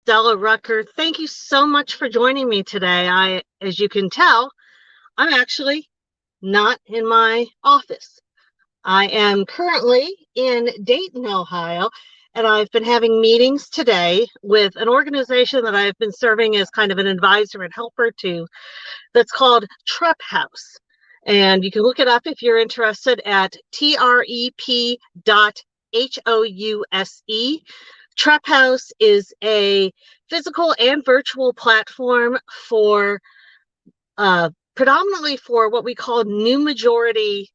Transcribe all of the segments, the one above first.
Stella Rucker. Thank you so much for joining me today. As you can tell, I'm actually not in my office. I am currently in Dayton, Ohio, and I've been having meetings today with an organization that I've been serving as kind of an advisor and helper to that's called Trep House. And you can look it up if you're interested at trep.house. Trep House is a physical and virtual platform for predominantly for what we call new majority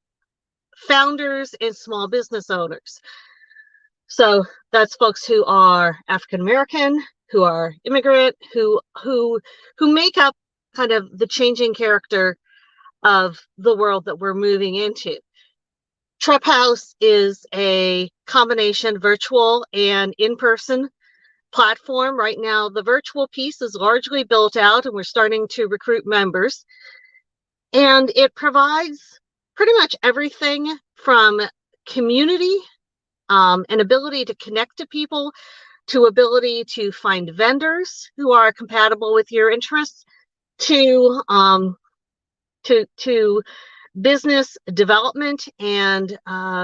founders and small business owners. So that's folks who are African American, who are immigrant, who make up kind of the changing character of the world that we're moving into. Trep House is a combination virtual and in-person platform. Right now, the virtual piece is largely built out and we're starting to recruit members. And it provides pretty much everything from community, an ability to connect to people, to ability to find vendors who are compatible with your interests, to business development and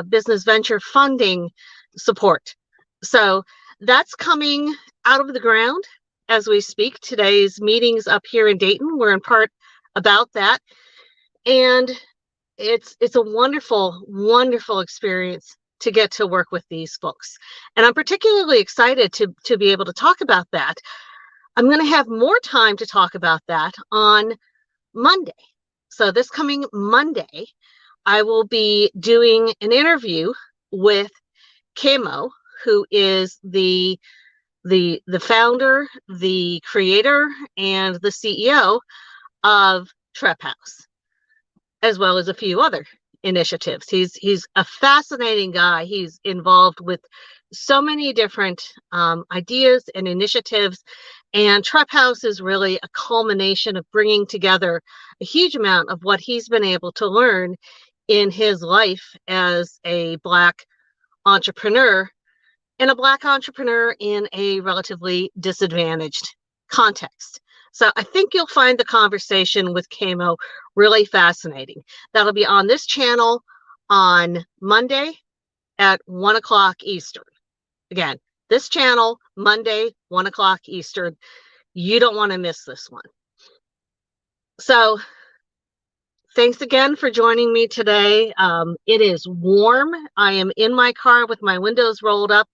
business venture funding support. So that's coming out of the ground as we speak. Today's meetings up here in Dayton were in part about that. And it's a wonderful, wonderful experience to get to work with these folks. And I'm particularly excited to be able to talk about that. I'm going to have more time to talk about that on Monday. So this coming Monday, I will be doing an interview with Kamo, who is the founder, the creator, and the CEO of Trep House, as well as a few other initiatives. He's a fascinating guy. He's involved with so many different ideas and initiatives, and Trep House is really a culmination of bringing together a huge amount of what he's been able to learn in his life as a Black entrepreneur, and a Black entrepreneur in a relatively disadvantaged context. So I think you'll find the conversation with Kamo really fascinating. That'll be on this channel on Monday at 1 o'clock Eastern. Again, this channel, Monday, 1 o'clock Eastern. You don't want to miss this one. So thanks again for joining me today. It is warm. I am in my car with my windows rolled up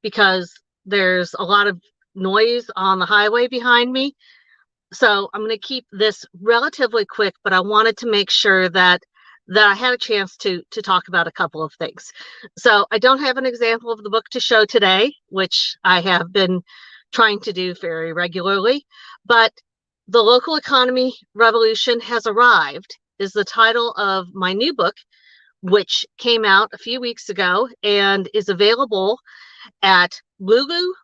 because there's a lot of noise on the highway behind me. So I'm going to keep this relatively quick, but I wanted to make sure that I had a chance to talk about a couple of things. So I don't have an example of the book to show today, which I have been trying to do very regularly, but The Local Economy Revolution Has Arrived is the title of my new book, which came out a few weeks ago and is available at Lulu.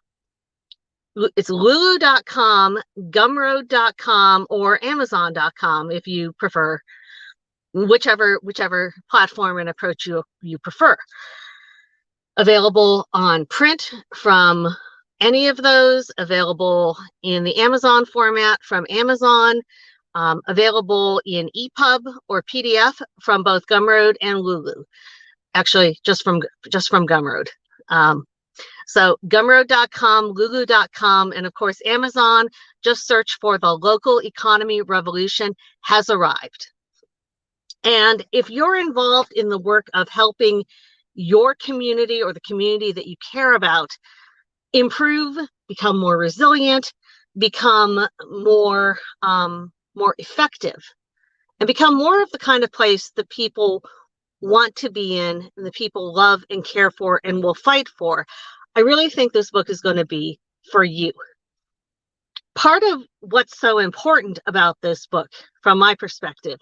It's lulu.com, gumroad.com, or amazon.com if you prefer, whichever platform and approach you prefer. Available on print from any of those, available in the Amazon format from Amazon, available in EPUB or PDF from both Gumroad and Lulu. Actually, just from Gumroad. So gumroad.com, lulu.com, and of course, Amazon. Just search for The Local Economy Revolution Has Arrived. And if you're involved in the work of helping your community or the community that you care about improve, become more resilient, become more effective, and become more of the kind of place that people want to be in and the people love and care for and will fight for, I really think this book is going to be for you. Part of what's so important about this book, from my perspective,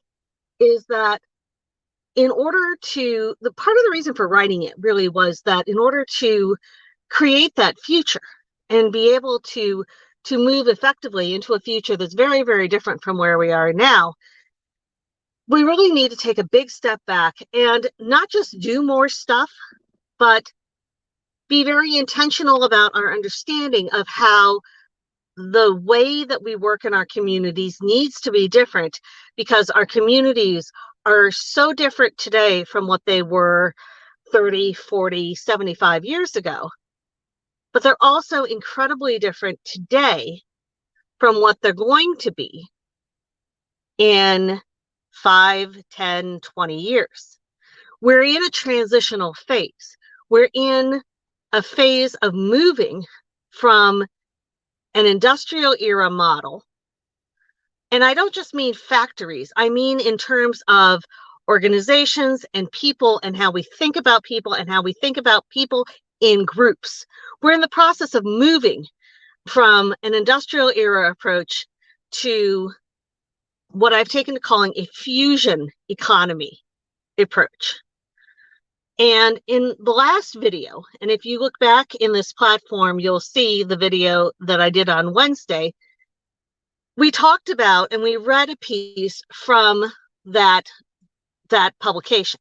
is that part of the reason for writing it really was that in order to create that future and be able to move effectively into a future that's very, very different from where we are now, we really need to take a big step back and not just do more stuff, but be very intentional about our understanding of how the way that we work in our communities needs to be different, because our communities are so different today from what they were 30, 40, 75 years ago. But they're also incredibly different today from what they're going to be in 5, 10, 20 years. We're in a transitional phase. We're in a phase of moving from an industrial era model. And I don't just mean factories, I mean in terms of organizations and people, and how we think about people, and how we think about people in groups. We're in the process of moving from an industrial era approach to what I've taken to calling a fusion economy approach. And in the last video, and if you look back in this platform, you'll see the video that I did on Wednesday. We talked about, and we read a piece from that publication.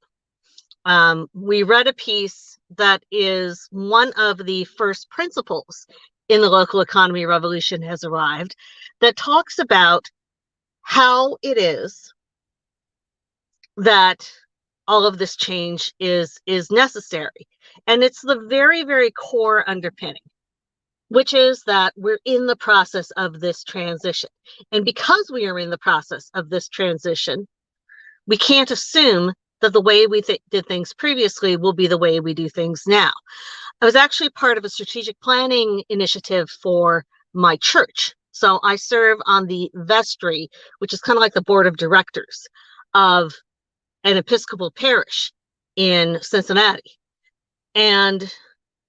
We read a piece that is one of the first principles in the Local Economy Revolution Has Arrived, that talks about how it is that all of this change is necessary. And it's the very, very core underpinning, which is that we're in the process of this transition. And because we are in the process of this transition, we can't assume that the way we did things previously will be the way we do things now. I was actually part of a strategic planning initiative for my church. So I serve on the vestry, which is kind of like the board of directors of an Episcopal parish in Cincinnati. And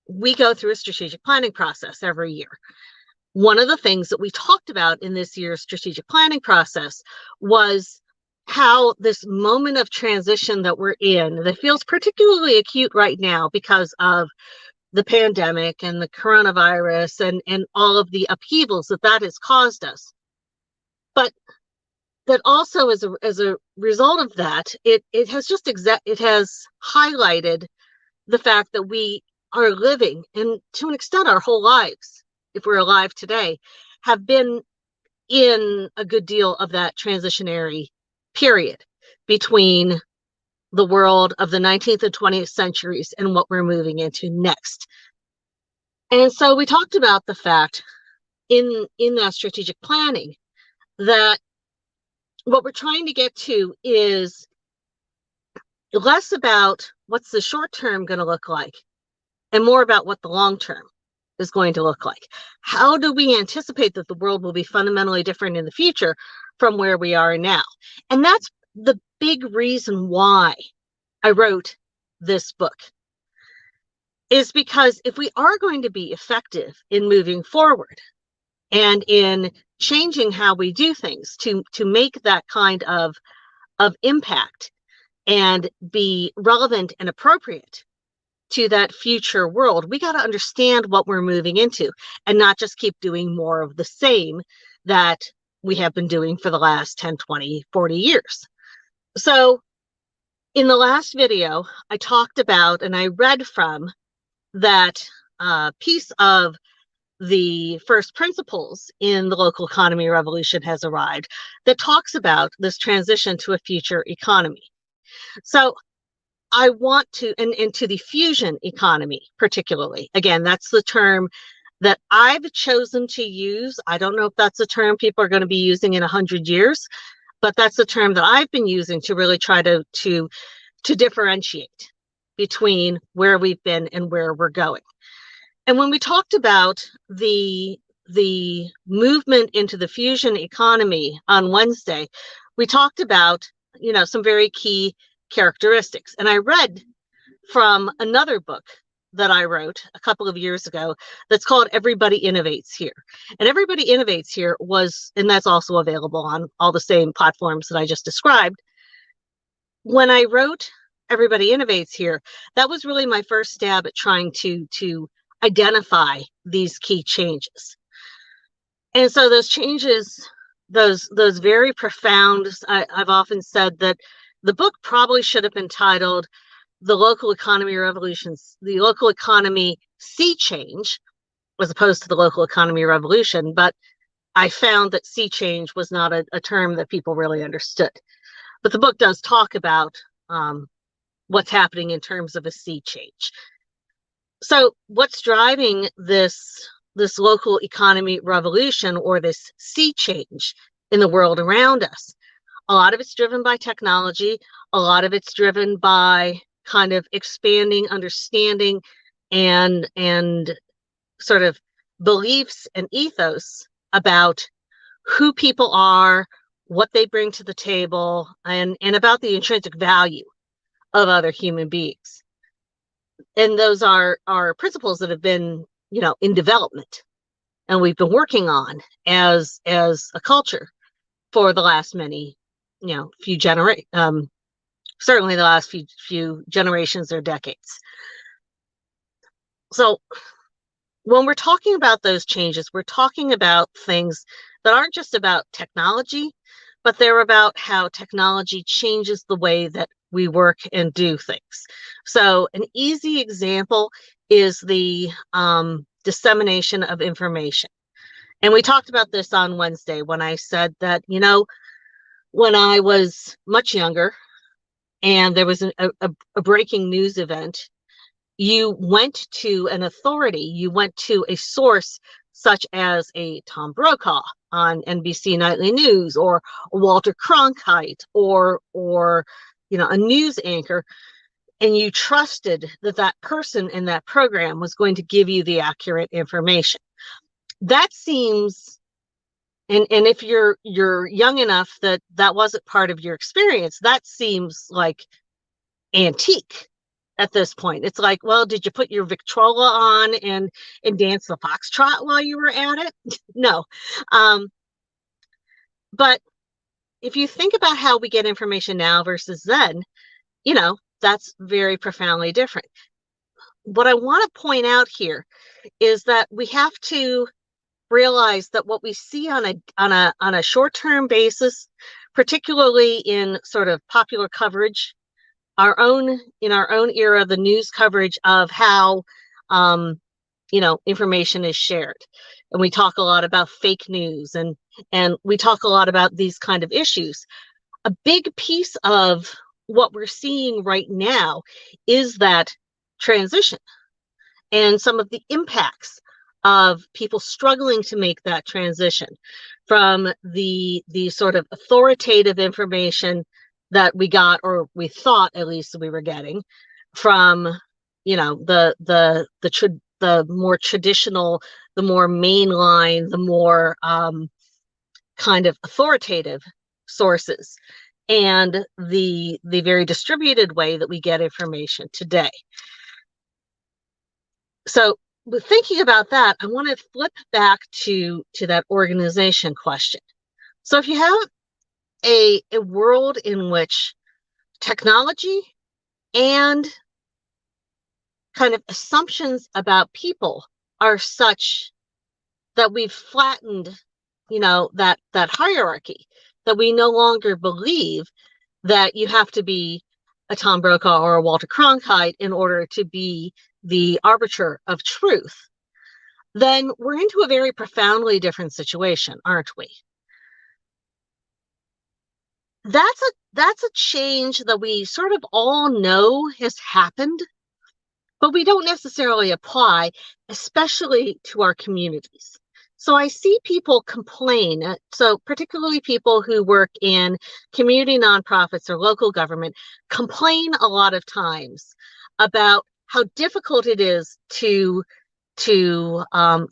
we go through a strategic planning process every year. One of the things that we talked about in this year's strategic planning process was how this moment of transition that we're in, that feels particularly acute right now because of the pandemic and the coronavirus and all of the upheavals that has caused us. But that also, as a result of that, it has just it has highlighted the fact that we are living, and to an extent our whole lives, if we're alive today, have been in a good deal of that transitionary period between the world of the 19th and 20th centuries and what we're moving into next. And so we talked about the fact in that strategic planning that what we're trying to get to is less about what's the short term going to look like and more about what the long term is going to look like. How do we anticipate that the world will be fundamentally different in the future from where we are now? And that's the big reason why I wrote this book, is because if we are going to be effective in moving forward and in changing how we do things to make that kind of impact and be relevant and appropriate to that future world, we got to understand what we're moving into and not just keep doing more of the same that we have been doing for the last 10, 20, 40 years. So in the last video, I talked about, and I read from that piece of the first principles in the Local Economy Revolution Has Arrived, that talks about this transition to a future economy. So I want to, and to the fusion economy particularly. Again, that's the term that I've chosen to use. I don't know if that's a term people are going to be using in 100 years, but that's the term that I've been using to really try to differentiate between where we've been and where we're going. And when we talked about the movement into the fusion economy on Wednesday, we talked about, some very key characteristics. And I read from another book that I wrote a couple of years ago that's called Everybody Innovates Here. And Everybody Innovates Here and that's also available on all the same platforms that I just described. When I wrote Everybody Innovates Here, that was really my first stab at trying to identify these key changes. And so those changes, those very profound, I've often said that the book probably should have been titled The Local Economy Revolutions, the Local Economy Sea Change, as opposed to the local economy revolution. But I found that sea change was not a term that people really understood. But the book does talk about what's happening in terms of a sea change. So what's driving this local economy revolution, or this sea change in the world around us? A lot of it's driven by technology. A lot of it's driven by kind of expanding understanding and sort of beliefs and ethos about who people are, what they bring to the table, and about the intrinsic value of other human beings. And those are principles that have been, in development, and we've been working on as a culture for the last many, few generations, certainly the last few generations or decades. So when we're talking about those changes, we're talking about things that aren't just about technology, but they're about how technology changes the way that we work and do things. So an easy example is the dissemination of information. And we talked about this on Wednesday when I said that, when I was much younger and there was a breaking news event, you went to an authority, you went to a source such as a Tom Brokaw on NBC Nightly News, or Walter Cronkite, or a news anchor, and you trusted that person in that program was going to give you the accurate information. That seems, and if you're young enough that wasn't part of your experience, that seems like antique at this point. It's like, well, did you put your Victrola on and dance the foxtrot while you were at it? No. But if you think about how we get information now versus then, that's very profoundly different. What I want to point out here is that we have to realize that what we see on a short-term basis, particularly in sort of popular coverage, in our own era, the news coverage of how information is shared. And we talk a lot about fake news, and we talk a lot about these kind of issues. A big piece of what we're seeing right now is that transition and some of the impacts of people struggling to make that transition from the sort of authoritative information that we got, or we thought at least we were getting, from the more traditional, the more mainline, the more kind of authoritative sources, and the very distributed way that we get information today. So with thinking about that, I want to flip back to that organization question. So if you have a world in which technology and kind of assumptions about people are such that we've flattened, that hierarchy, that we no longer believe that you have to be a Tom Brokaw or a Walter Cronkite in order to be the arbiter of truth, then we're into a very profoundly different situation, aren't we? That's a change that we sort of all know has happened, but we don't necessarily apply, especially to our communities. So I see people complain, so particularly people who work in community nonprofits or local government, complain a lot of times about how difficult it is to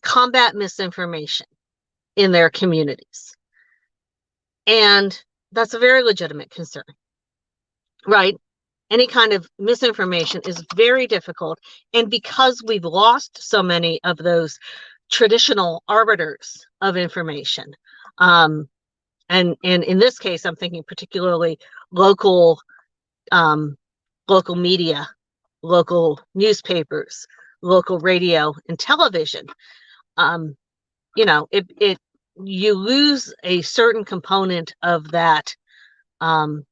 combat misinformation in their communities. And that's a very legitimate concern, right? Any kind of misinformation is very difficult. And because we've lost so many of those traditional arbiters of information, and in this case, I'm thinking particularly local media, local newspapers, local radio and television, you lose a certain component of that kind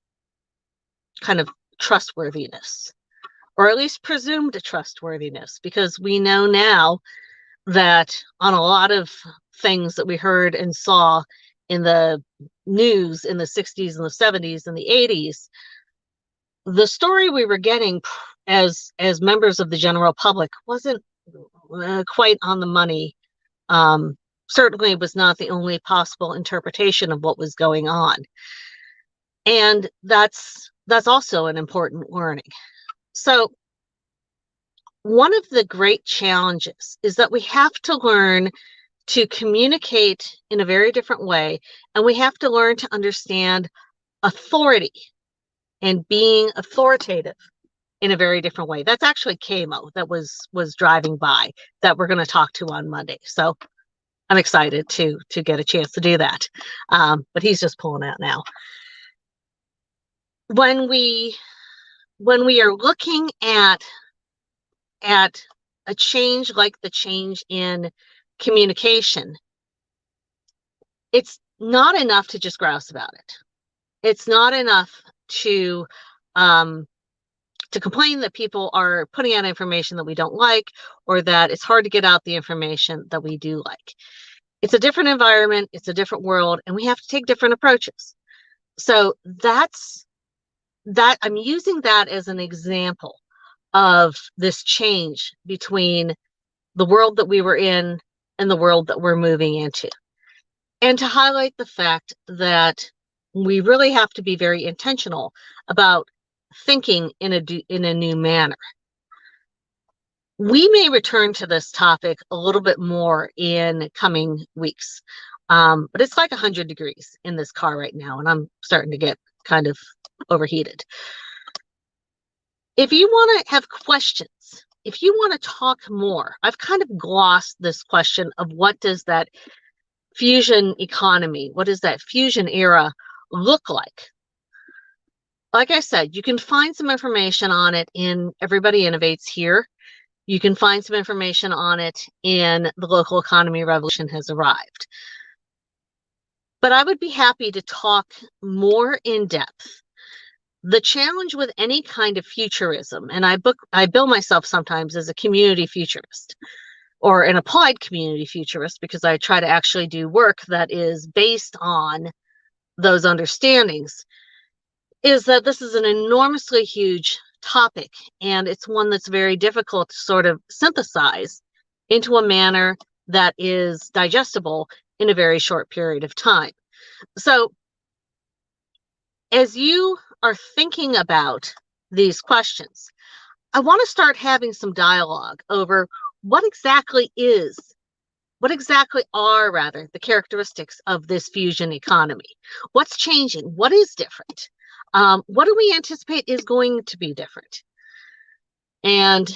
of trustworthiness, or at least presumed trustworthiness, because we know now that on a lot of things that we heard and saw in the news in the 60s and the 70s and the 80s, the story we were getting as members of the general public wasn't quite on the money. Certainly was not the only possible interpretation of what was going on. And that's also an important learning. So one of the great challenges is that we have to learn to communicate in a very different way, and we have to learn to understand authority and being authoritative in a very different way. That's actually Kamo that was driving by that we're going to talk to on Monday. So I'm excited to get a chance to do that. But he's just pulling out now. When we are looking at a change like the change in communication, it's not enough to just grouse about it. It's not enough to complain that people are putting out information that we don't like, or that it's hard to get out the information that we do like. It's a different environment, it's a different world, and we have to take different approaches. So I'm using that as an example of this change between the world that we were in and the world that we're moving into. And to highlight the fact that we really have to be very intentional about thinking in a new manner. We may return to this topic a little bit more in coming weeks, but it's like 100 degrees in this car right now, and I'm starting to get kind of overheated. If you want to have questions, if you want to talk more, I've kind of glossed this question of what does that fusion economy, what does that fusion era look like? Like I said, you can find some information on it in Everybody Innovates here. You can find some information on it in The Local Economy Revolution Has Arrived. But I would be happy to talk more in depth. The challenge with any kind of futurism, and I bill myself sometimes as a community futurist or an applied community futurist, because I try to actually do work that is based on those understandings, is that this is an enormously huge topic, and it's one that's very difficult to sort of synthesize into a manner that is digestible in a very short period of time. So as you are thinking about these questions, I want to start having some dialogue over what exactly are the characteristics of this fusion economy. What's changing? What is different? What do we anticipate is going to be different? And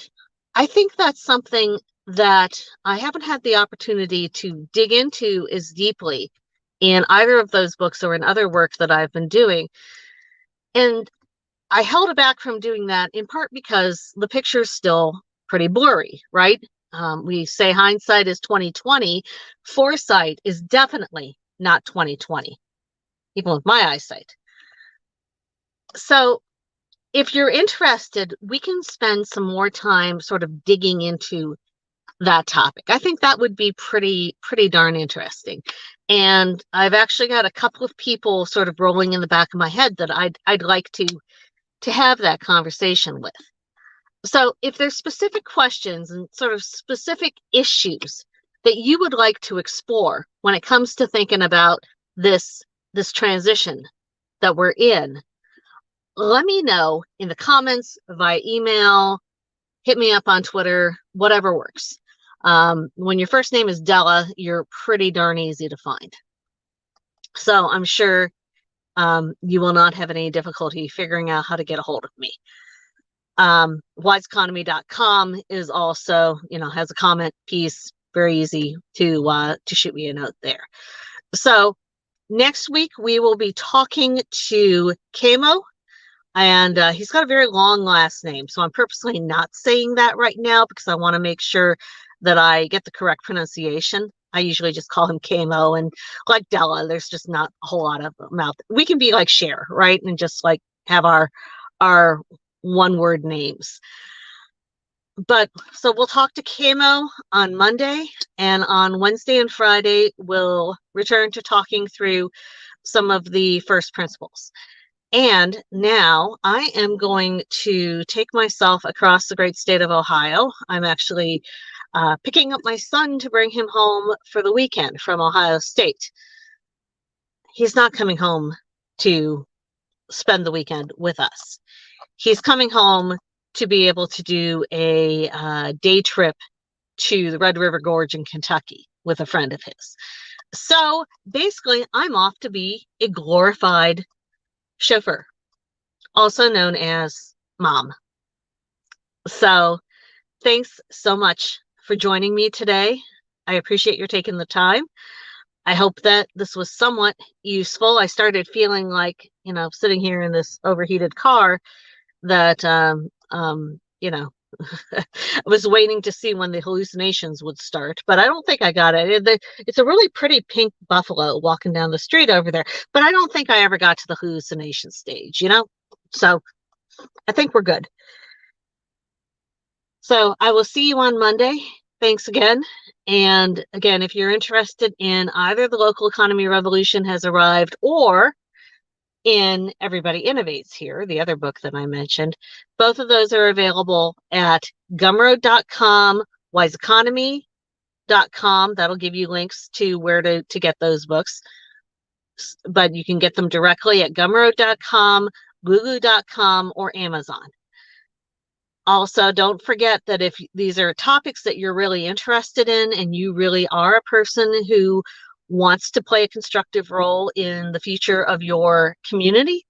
I think that's something that I haven't had the opportunity to dig into as deeply in either of those books or in other work that I've been doing. And I held it back from doing that in part because the picture's still pretty blurry, right? We say hindsight is 2020. Foresight is definitely not 2020, even with my eyesight. So if you're interested, we can spend some more time sort of digging into that topic. I think that would be pretty darn interesting. And I've actually got a couple of people sort of rolling in the back of my head that I'd like to have that conversation with. So if there's specific questions and sort of specific issues that you would like to explore when it comes to thinking about this transition that we're in, let me know in the comments, via email, hit me up on Twitter, whatever works. When your first name is Della, you're pretty darn easy to find. So I'm sure you will not have any difficulty figuring out how to get a hold of me. Wiseeconomy.com is also, has a comment piece, very easy to shoot me a note there. So next week we will be talking to Kamo, and he's got a very long last name, so I'm purposely not saying that right now because I want to make sure that I get the correct pronunciation. I usually just call him Kamo, and like Della, there's just not a whole lot of mouth. We can be like Cher, right? And just like have our one-word names. But so we'll talk to Camo on Monday, and on Wednesday and Friday, we'll return to talking through some of the first principles. And now I am going to take myself across the great state of Ohio. I'm actually picking up my son to bring him home for the weekend from Ohio State. He's not coming home to spend the weekend with us. He's coming home to be able to do a day trip to the Red River Gorge in Kentucky with a friend of his. So basically, I'm off to be a glorified chauffeur, also known as mom. So thanks so much for joining me today. I appreciate your taking the time. I hope that this was somewhat useful. I started feeling like, sitting here in this overheated car that, I was waiting to see when the hallucinations would start, but I don't think I got it. It's a really pretty pink buffalo walking down the street over there, but I don't think I ever got to the hallucination stage, So I think we're good. So I will see you on Monday. Thanks again. And again, if you're interested in either the Local Economy Revolution has arrived or in Everybody Innovates Here, the other book that I mentioned, both of those are available at gumroad.com, wiseeconomy.com. That'll give you links to where to get those books. But you can get them directly at gumroad.com, lulu.com, or Amazon. Also, don't forget that if these are topics that you're really interested in and you really are a person who wants to play a constructive role in the future of your community,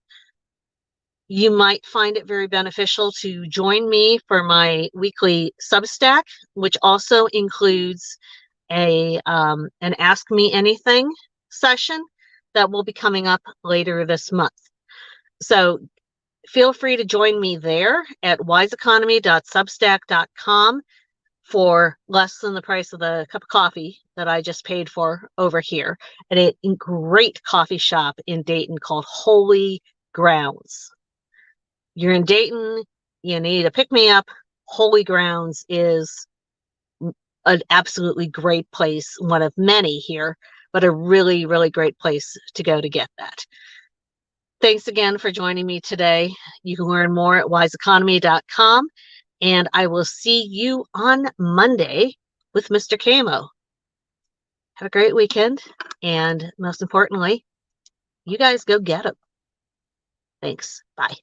you might find it very beneficial to join me for my weekly Substack, which also includes an Ask Me Anything session that will be coming up later this month. So feel free to join me there at wiseeconomy.substack.com for less than the price of the cup of coffee that I just paid for over here at a great coffee shop in Dayton called Holy Grounds. You're in Dayton, you need a pick-me-up. Holy Grounds is an absolutely great place, one of many here, but a really, really great place to go to get that. Thanks again for joining me today. You can learn more at wiseeconomy.com, and I will see you on Monday with Mr. Camo. Have a great weekend, and most importantly, you guys go get him. Thanks. Bye.